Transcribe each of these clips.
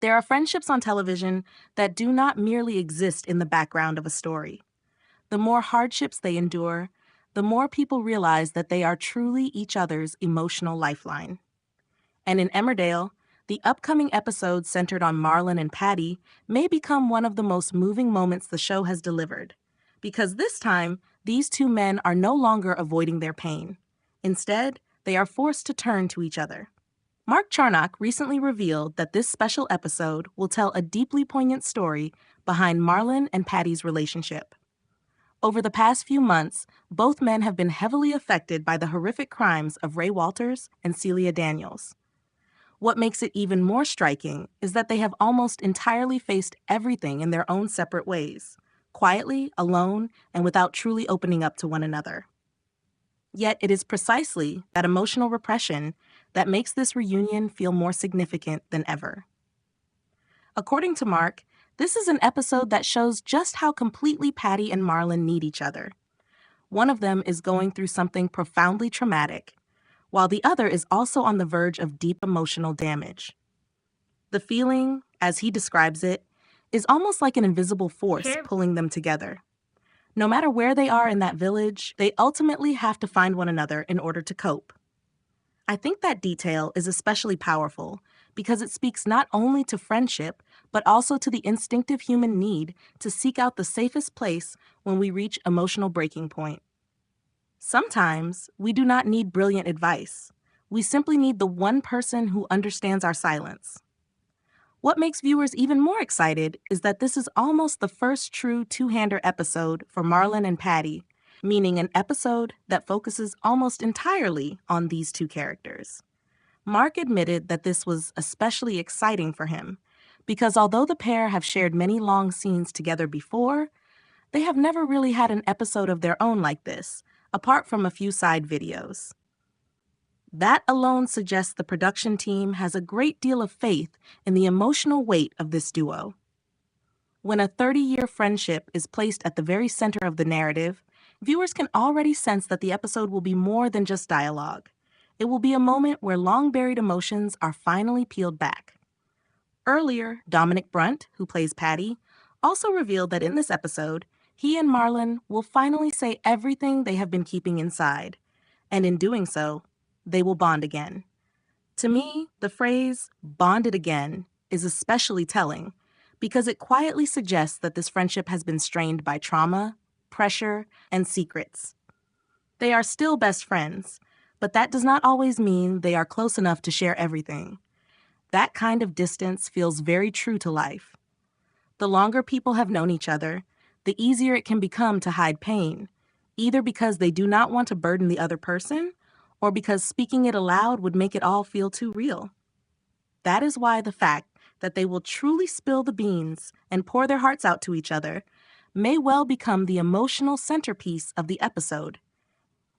There are friendships on television that do not merely exist in the background of a story. The more hardships they endure, the more people realize that they are truly each other's emotional lifeline. And in Emmerdale, the upcoming episode centered on Marlon and Paddy may become one of the most moving moments the show has delivered, because this time, these two men are no longer avoiding their pain. Instead, they are forced to turn to each other. Mark Charnock recently revealed that this special episode will tell a deeply poignant story behind Marlon and Paddy's relationship. Over the past few months, both men have been heavily affected by the horrific crimes of Ray Walters and Celia Daniels. What makes it even more striking is that they have almost entirely faced everything in their own separate ways, quietly, alone, and without truly opening up to one another. Yet it is precisely that emotional repression that makes this reunion feel more significant than ever. According to Mark, this is an episode that shows just how completely Paddy and Marlon need each other. One of them is going through something profoundly traumatic, while the other is also on the verge of deep emotional damage. The feeling, as he describes it, is almost like an invisible force pulling them together. No matter where they are in that village, they ultimately have to find one another in order to cope. I think that detail is especially powerful because it speaks not only to friendship, but also to the instinctive human need to seek out the safest place when we reach emotional breaking point. Sometimes we do not need brilliant advice. We simply need the one person who understands our silence. What makes viewers even more excited is that this is almost the first true two-hander episode for Marlon and Paddy, meaning an episode that focuses almost entirely on these two characters. Mark admitted that this was especially exciting for him, because although the pair have shared many long scenes together before, they have never really had an episode of their own like this, apart from a few side videos. That alone suggests the production team has a great deal of faith in the emotional weight of this duo. When a 30-year friendship is placed at the very center of the narrative, viewers can already sense that the episode will be more than just dialogue. It will be a moment where long-buried emotions are finally peeled back. Earlier, Dominic Brunt, who plays Paddy, also revealed that in this episode, he and Marlon will finally say everything they have been keeping inside, and in doing so, they will bond again. To me, the phrase, bonded again, is especially telling because it quietly suggests that this friendship has been strained by trauma, pressure, and secrets. They are still best friends, but that does not always mean they are close enough to share everything. That kind of distance feels very true to life. The longer people have known each other, the easier it can become to hide pain, either because they do not want to burden the other person, or because speaking it aloud would make it all feel too real. That is why the fact that they will truly spill the beans and pour their hearts out to each other may well become the emotional centerpiece of the episode.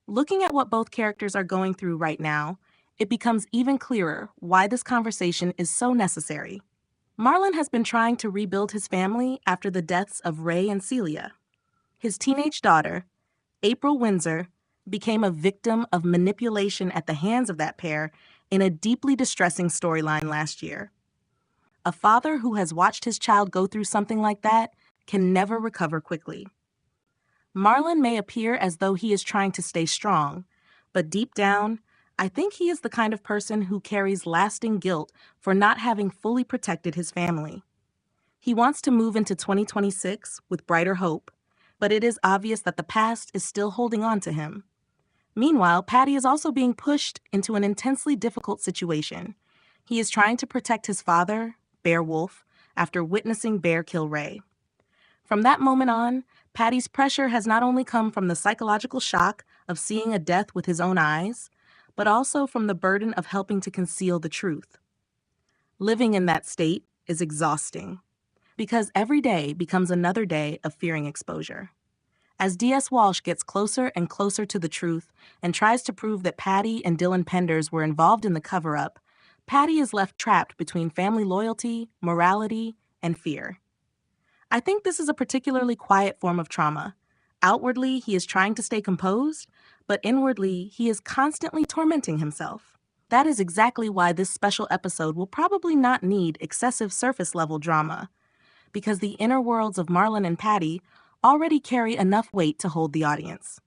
Looking at what both characters are going through right now, it becomes even clearer why this conversation is so necessary. Marlon has been trying to rebuild his family after the deaths of Ray and Celia. His teenage daughter, April Windsor, became a victim of manipulation at the hands of that pair in a deeply distressing storyline last year. A father who has watched his child go through something like that can never recover quickly. Marlon may appear as though he is trying to stay strong, but deep down, I think he is the kind of person who carries lasting guilt for not having fully protected his family. He wants to move into 2026 with brighter hope, but it is obvious that the past is still holding on to him. Meanwhile, Paddy is also being pushed into an intensely difficult situation. He is trying to protect his father, Bear Wolf, after witnessing Bear kill Ray. From that moment on, Paddy's pressure has not only come from the psychological shock of seeing a death with his own eyes, but also from the burden of helping to conceal the truth. Living in that state is exhausting, because every day becomes another day of fearing exposure. As D.S. Walsh gets closer and closer to the truth and tries to prove that Paddy and Dylan Penders were involved in the cover-up, Paddy is left trapped between family loyalty, morality, and fear. I think this is a particularly quiet form of trauma. Outwardly, he is trying to stay composed, but inwardly, he is constantly tormenting himself. That is exactly why this special episode will probably not need excessive surface level drama, because the inner worlds of Marlon and Paddy already carry enough weight to hold the audience.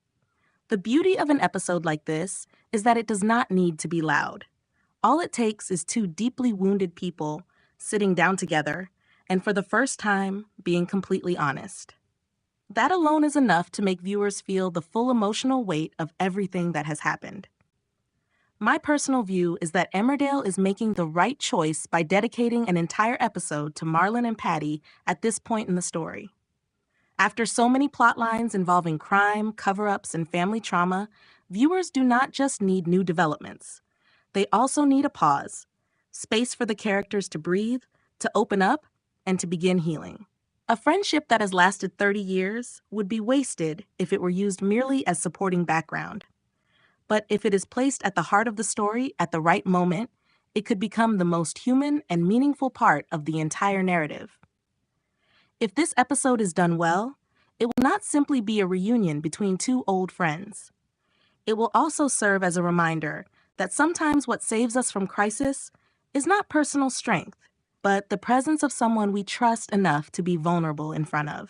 The beauty of an episode like this is that it does not need to be loud. All it takes is two deeply wounded people sitting down together and for the first time being completely honest. That alone is enough to make viewers feel the full emotional weight of everything that has happened. My personal view is that Emmerdale is making the right choice by dedicating an entire episode to Marlon and Paddy at this point in the story. After so many plot lines involving crime, cover-ups, and family trauma, viewers do not just need new developments. They also need a pause, space for the characters to breathe, to open up, and to begin healing. A friendship that has lasted 30 years would be wasted if it were used merely as supporting background. But if it is placed at the heart of the story at the right moment, it could become the most human and meaningful part of the entire narrative. If this episode is done well, it will not simply be a reunion between two old friends. It will also serve as a reminder that sometimes what saves us from crisis is not personal strength, but the presence of someone we trust enough to be vulnerable in front of.